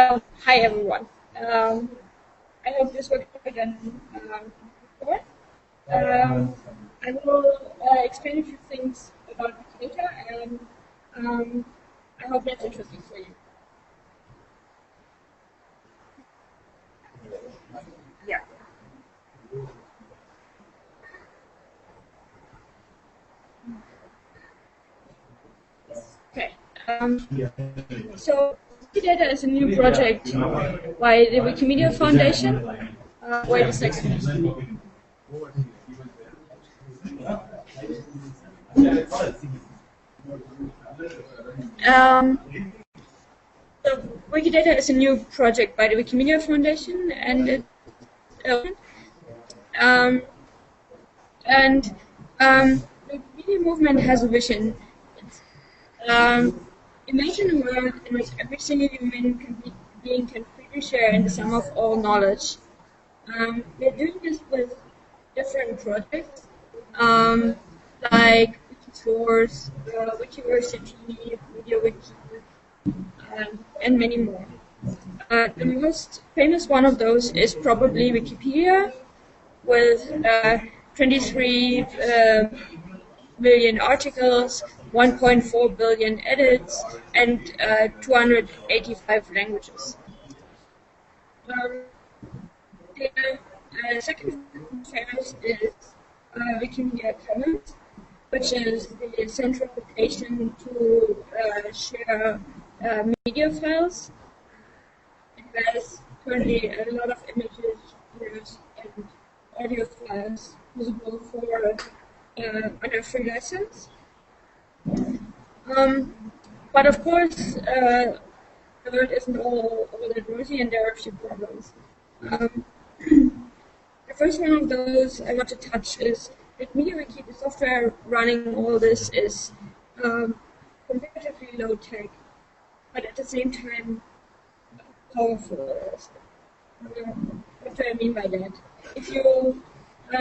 Hi everyone. I hope this works better than before. I will explain a few things about Wikipedia, and I hope that's interesting for you. Yeah. Okay. So WikiData is a new project by the Wikimedia Foundation. Wait a second. So WikiData is a new project by the Wikimedia Foundation, and the Wikimedia movement has a vision. Imagine a world in which every single human being can freely share in the sum of all knowledge. We're doing this with different projects, like Wikisource, Wikiversity, MediaWiki, and many more. The most famous one of those is probably Wikipedia, with 23 million articles, 1.4 billion edits, and 285 languages. The second famous is Wikimedia Commons, which is the central location to share media files. It has currently a lot of images, videos, and audio files usable for under free license. But of course, the world isn't all that rosy, and there are a few problems. The first one of those I want to touch is that MediaWiki, the software running all this, is comparatively low tech, but at the same time powerful. What do I mean by that? If you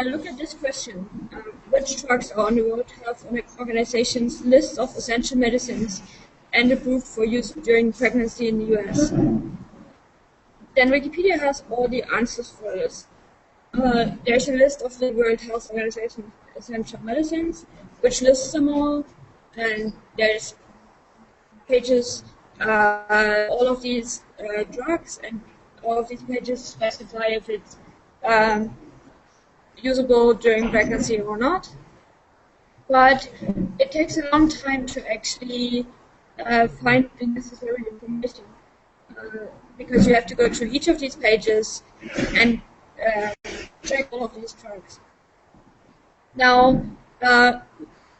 look at this question, which drugs are on the World Health Organization's list of essential medicines and approved for use during pregnancy in the US, then Wikipedia has all the answers for this. There's a list of the World Health Organization essential medicines, which lists them all, and there's pages, all of these drugs, and all of these pages specify if it's usable during pregnancy or not. But it takes a long time to actually find the necessary information, because you have to go through each of these pages and check all of these drugs. Now,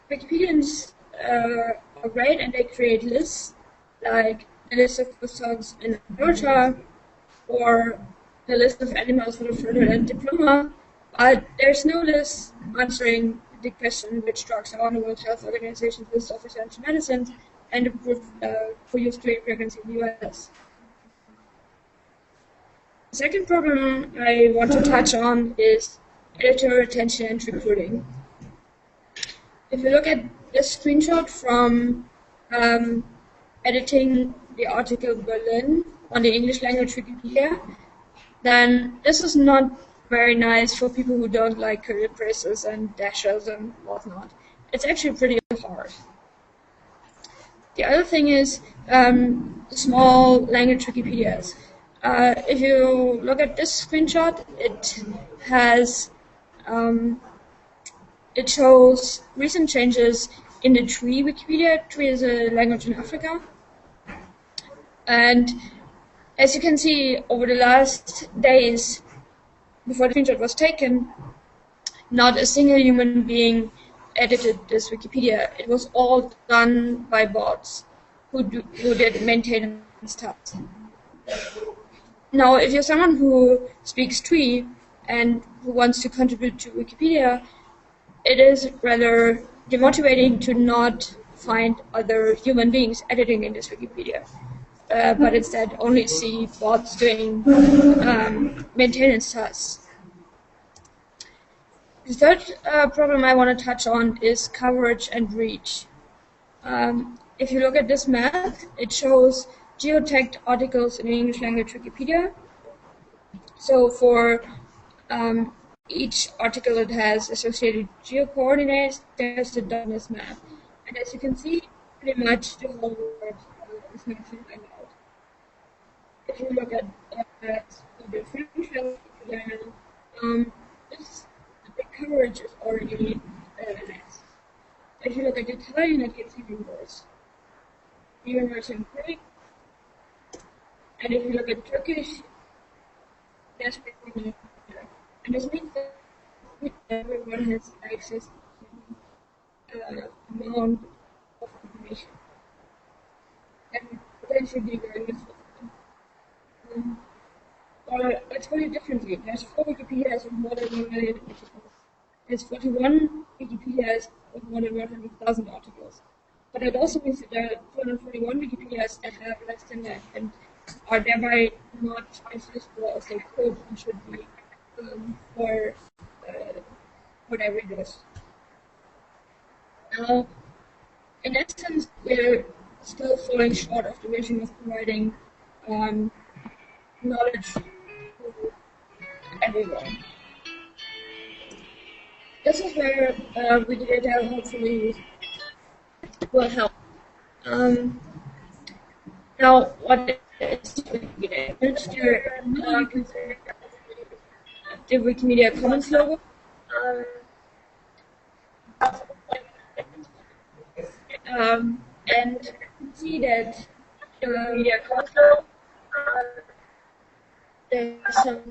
Wikipedians are great, and they create lists, like the list of croissants in Georgia, or the list of animals for the fraudulent diploma, but there's no list answering the question which drugs are on the World Health Organization's list of essential medicines and approved for use during pregnancy in the US. The second problem I want to touch on is editor retention and recruiting. If you look at this screenshot from editing the article Berlin on the English language Wikipedia, then this is not very nice for people who don't like curly braces and dashes and whatnot. It's actually pretty hard. The other thing is small language Wikipedias. If you look at this screenshot, it has it shows recent changes in the Twi Wikipedia. Twi is a language in Africa, and as you can see, over the last days before the screenshot was taken, not a single human being edited this Wikipedia. It was all done by bots who did maintenance tasks. Now, if you're someone who speaks Twi and who wants to contribute to Wikipedia, it is rather demotivating to not find other human beings editing in this Wikipedia, but instead only see bots doing maintenance tasks. The third problem I want to touch on is coverage and reach. If you look at this map, it shows geotagged articles in English language Wikipedia. So for each article that has associated geo-coordinates, there's the .NET map. And as you can see, pretty much the whole world is mentioned out. If you look at the French the coverage is already less. If you look at Italian, it gets even worse. Even worse in Greek. And if you look at Turkish, there's pretty much. And this means that everyone has access to amount of information. And potentially be very useful. Or let's put it differently. There's 4 Wikipedias with more than 1 million articles. There's 41 Wikipedias with more than 100,000 articles. But that also means that there are 241 Wikipedias that have less than that and are thereby not as useful as they could and should be for their readers. Now, in that sense, we're still falling short of the vision of providing knowledge to everyone. This is where WikiData hopefully will help. Now, what is WikiData? The Wikimedia Commons logo. And you can see that the Wikimedia Commons logo, there's some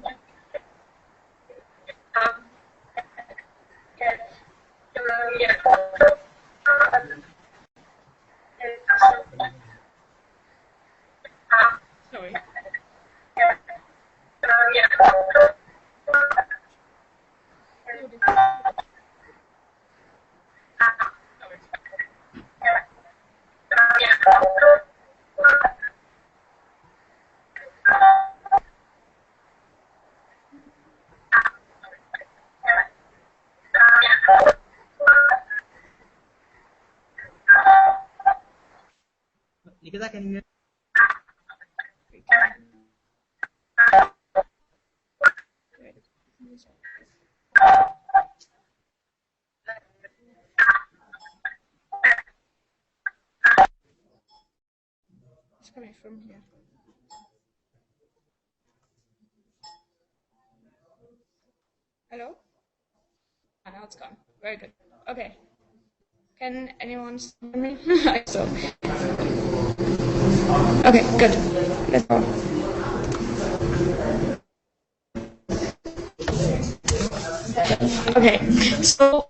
sorry. Nikita, can you hear? It's coming from here. Hello? Oh, now it's gone. Very good. Okay. Can anyone hear me? So. Okay, good. Let's go. Okay, so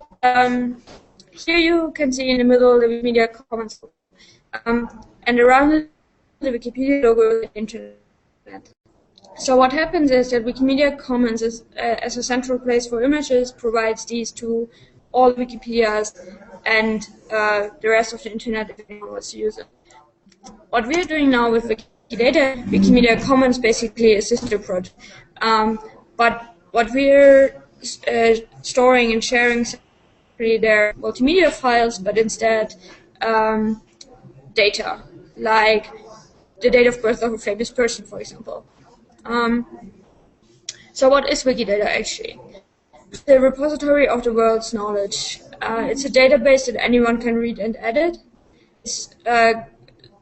here you can see in the middle the Wikimedia Commons, and around it the Wikipedia logo is the internet. So what happens is that Wikimedia Commons is, as a central place for images, provides these to all Wikipedias and the rest of the internet if anyone wants to use it. What we're doing now with WikiData, Wikimedia Commons basically is a sister project. But what we're storing and sharing their multimedia files, but instead data, like the date of birth of a famous person, for example. So what is WikiData actually? It's the repository of the world's knowledge. It's a database that anyone can read and edit. It's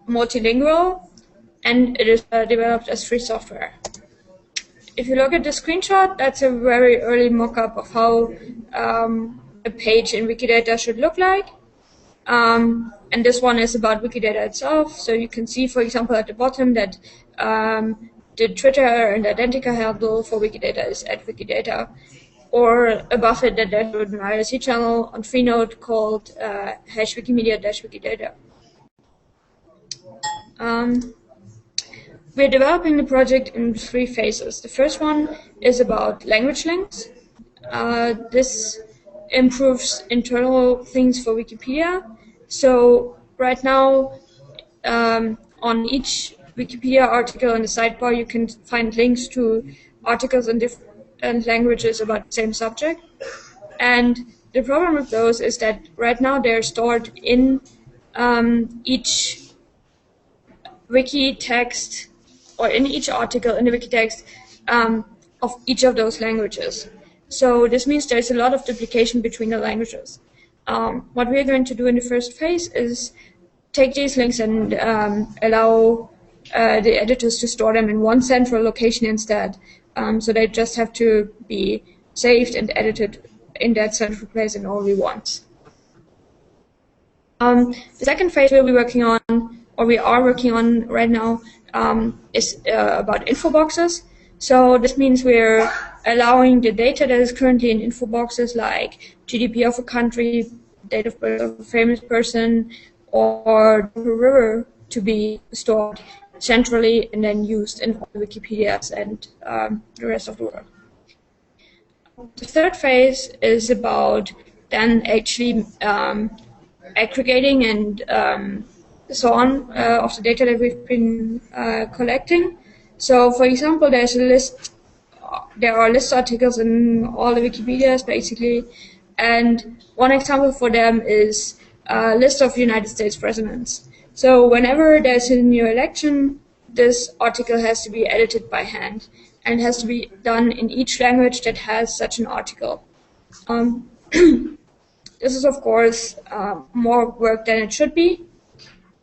multilingual, and it is developed as free software. If you look at the screenshot, that's a very early mock-up of how a page in Wikidata should look like. And this one is about Wikidata itself. So you can see, for example, at the bottom that the Twitter and Identica handle for Wikidata is @Wikidata. Or above it that there's an IRC channel on Freenode called #Wikimedia-Wikidata. We're developing the project in 3 phases. The first one is about language links. This improves internal things for Wikipedia. So right now, on each Wikipedia article in the sidebar, you can find links to articles in different languages about the same subject. And the problem with those is that right now they're stored in each wiki text, or in each article in the wiki text of each of those languages. So this means there's a lot of duplication between the languages. What we're going to do in the first phase is take these links and allow the editors to store them in one central location instead. So they just have to be saved and edited in that central place and only once. The second phase we'll be working on, or we are working on right now, is about info boxes. So this means we're allowing the data that is currently in info boxes, like GDP of a country, date of birth of a famous person, or the river, to be stored centrally and then used in all the Wikipedias and the rest of the world. The third phase is about then actually aggregating and so on of the data that we've been collecting. So, for example, there are list articles in all the Wikipedias basically, and one example for them is a list of United States presidents. So whenever there's a new election, this article has to be edited by hand, and it has to be done in each language that has such an article. This is, of course, more work than it should be.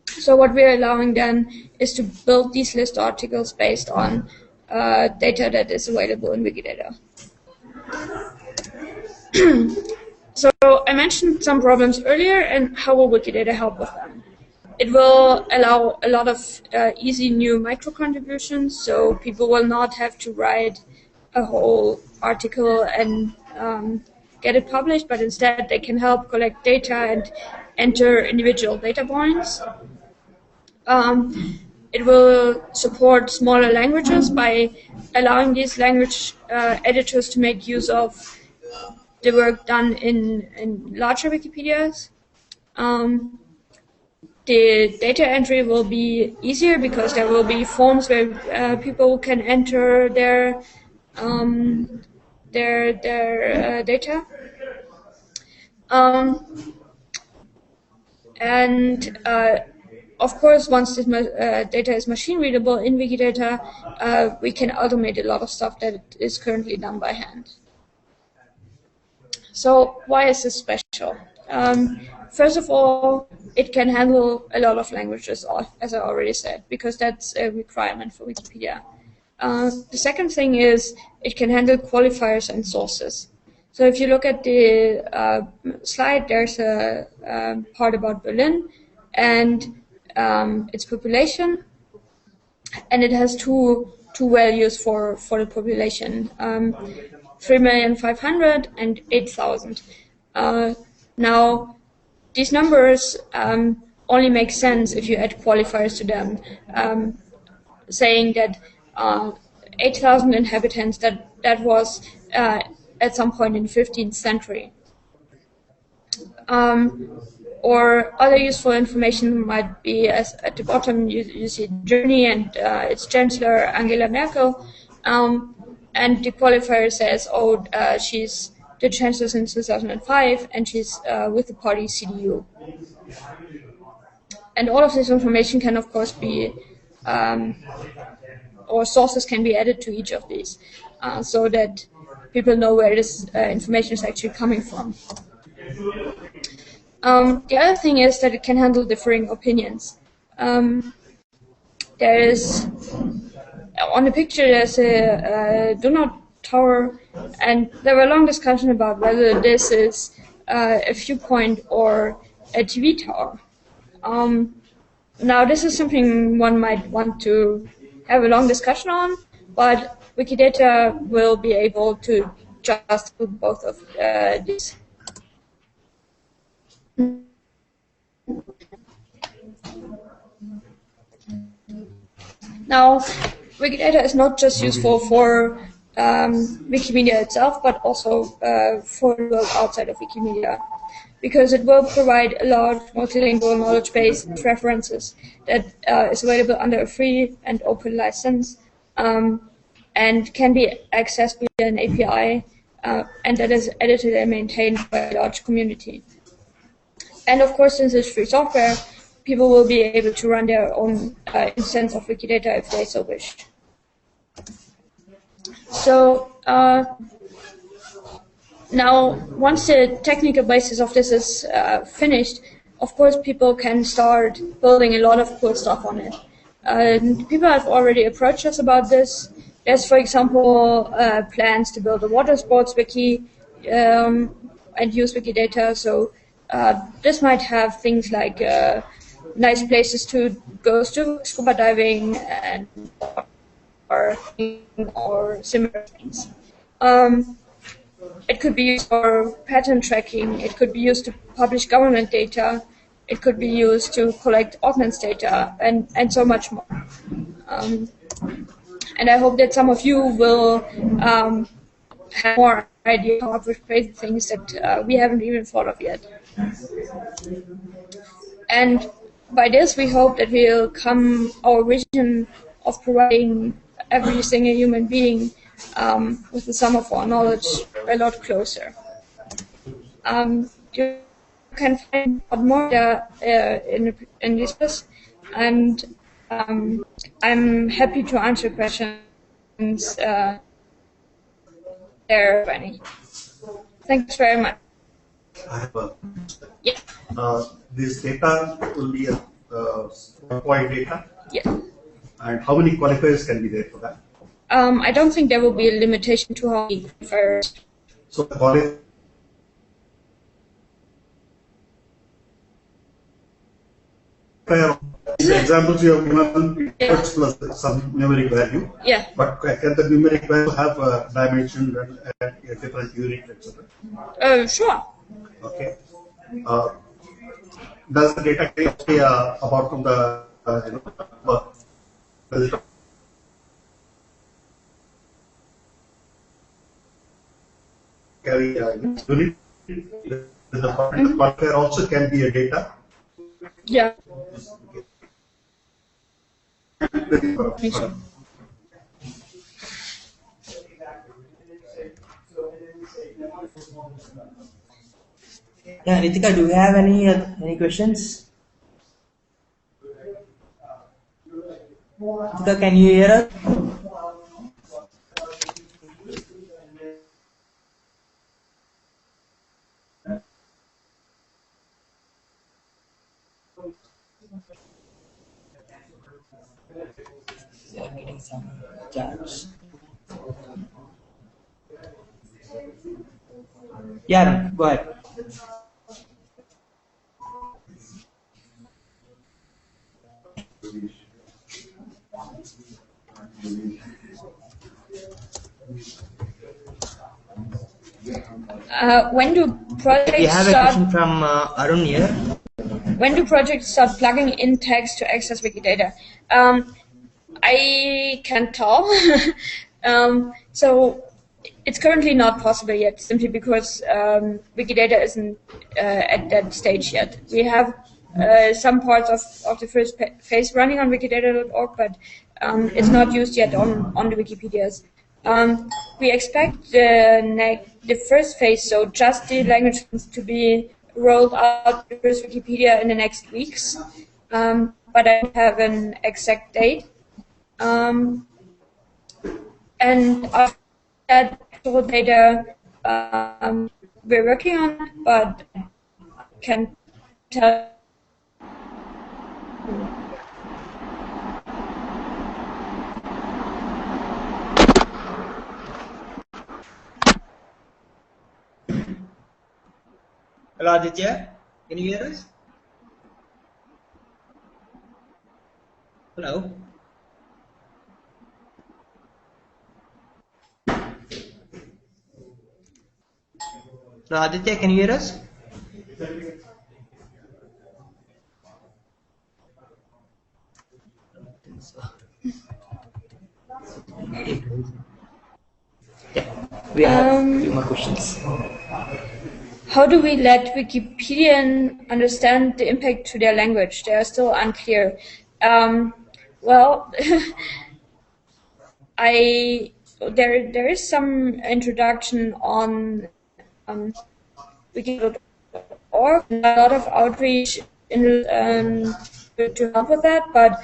So what we're allowing then is to build these list articles based on data that is available in WikiData. So I mentioned some problems earlier, and how will WikiData help with them? It will allow a lot of easy new micro contributions, so people will not have to write a whole article and get it published, but instead they can help collect data and enter individual data points. It will support smaller languages by allowing these language editors to make use of the work done in larger Wikipedias. The data entry will be easier because there will be forms where people can enter their data. Of course, once this data is machine readable in WikiData, we can automate a lot of stuff that is currently done by hand. So why is this special? First of all, it can handle a lot of languages, as I already said, because that's a requirement for Wikipedia. The second thing is it can handle qualifiers and sources. So if you look at the slide, there's a part about Berlin and its population, and it has two values for the population, 3,500,000 and 8,000. Now, these numbers only make sense if you add qualifiers to them, saying that 8,000 inhabitants, that was at some point in the 15th century. Or other useful information might be, as at the bottom you see Germany and its Chancellor Angela Merkel, and the qualifier says, she's the Chancellor since 2005 and she's with the party CDU. And all of this information can, of course, be, or sources can be added to each of these, so that people know where this information is actually coming from. The other thing is that it can handle differing opinions. There is, on the picture, there's a donut tower, and there were long discussions about whether this is a viewpoint or a TV tower. Now, this is something one might want to have a long discussion on, but WikiData will be able to just do both of these. Now, WikiData is not just useful for Wikimedia itself, but also for the world outside of Wikimedia, because it will provide a large multilingual knowledge base of references that is available under a free and open license, and can be accessed via an API, and that is edited and maintained by a large community. And of course, since it's free software, people will be able to run their own instance of WikiData if they so wish. So now, once the technical basis of this is finished, of course, people can start building a lot of cool stuff on it. People have already approached us about this. There's, for example, plans to build a water sports wiki and use WikiData. So this might have things like nice places to go to scuba diving and or similar things. It could be used for pattern tracking. It could be used to publish government data. It could be used to collect ordnance data and so much more. And I hope that some of you will have more idea of crazy things that we haven't even thought of yet. And by this, we hope that we'll come our vision of providing every single human being with the sum of our knowledge a lot closer. You can find out more in this list, and I'm happy to answer questions there, if any. Thanks very much. I have a Yeah. This data will be a point data. Yes. And how many qualifiers can be there for that? I don't think there will be a limitation to how many qualifiers. So the qualifier the examples you have given plus some numeric value. Yeah. But can the numeric value have a dimension and a different unit, etc.? Sure. Okay. Does the data carry apart from the does it carry a unit? The qualifier also can be a data. Yeah. I think so. Yeah, Ritika, do you have any questions? Ritika, can you hear us? They are getting some chats. Yeah, go ahead. When do projects We have a start? question from Arun here. When do projects start plugging in tags to access Wikidata? I can't tell. So it's currently not possible yet, simply because Wikidata isn't at that stage yet. We have some parts of the first phase running on wikidata.org, but it's not used yet on the Wikipedias. We expect the first phase, so just the language to be rolled out the first Wikipedia in the next weeks, but I don't have an exact date. And after that, actual data we're working on, but I can't tell. Hello, Aditya. Can you hear us? Hello. Hello, Aditya. Can you hear us? Yeah, we have a few more questions. How do we let Wikipedians understand the impact to their language? They are still unclear. Well, there is some introduction on Wikipedia.org, a lot of outreach to help with that, but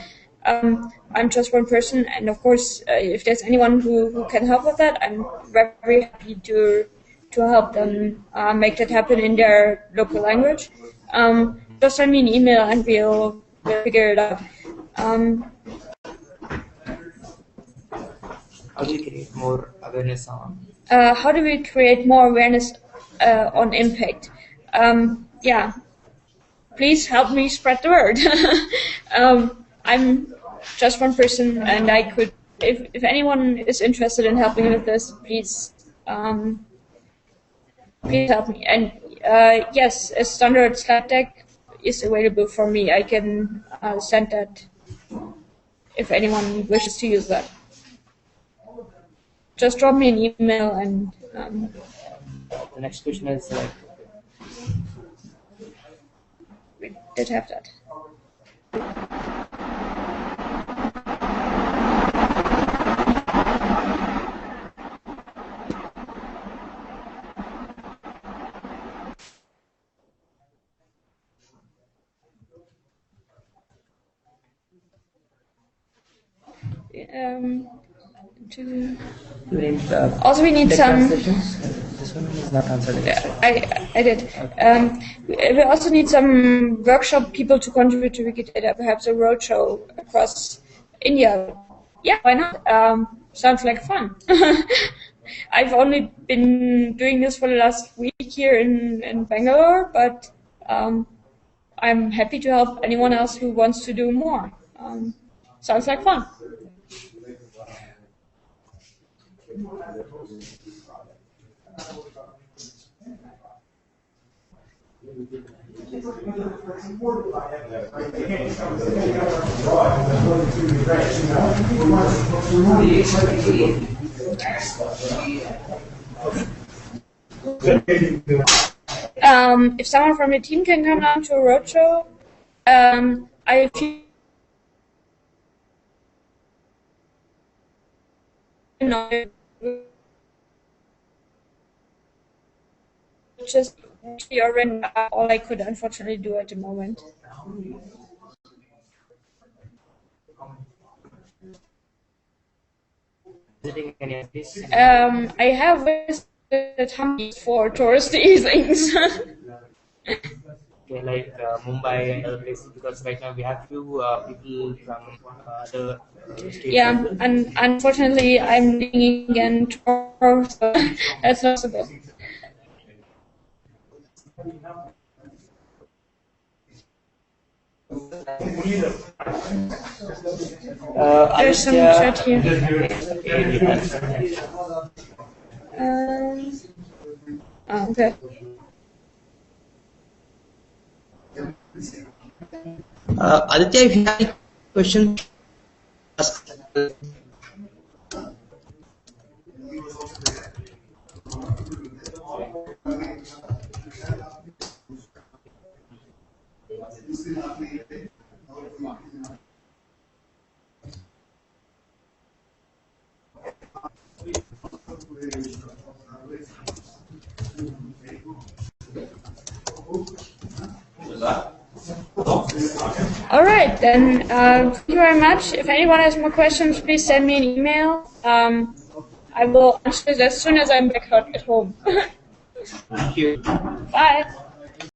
I'm just one person, and of course, if there's anyone who can help with that, I'm very, very happy to help them make that happen in their local language. Just send me an email and we'll figure it out. How do you create more awareness on? How do we create more awareness on impact? Yeah, please help me spread the word. I'm just one person, and I could, if anyone is interested in helping with this, please help me. And yes, a standard slide deck is available for me. I can send that if anyone wishes to use that. Just drop me an email and. The next question is We did have that. Also, we need some. This one is not answered. I did. We also need some workshop people to contribute to WikiData, perhaps a roadshow across India. Yeah, why not? Sounds like fun. I've only been doing this for the last week here in Bangalore, but I'm happy to help anyone else who wants to do more. Sounds like fun. If someone from the team can come down to a roadshow, I feel just all I could unfortunately do at the moment. Visiting any of these? I have visited Hampi for touristy things. Okay, like Mumbai and other places, because right now we have few people from other states. Yeah, and unfortunately I'm living in Toronto, so that's not so good. There's some chat here. Okay. Aditya, if you have any questions, ask. All right, then. Thank you very much. If anyone has more questions, please send me an email. I will answer it as soon as I'm back at home. Thank you. Bye.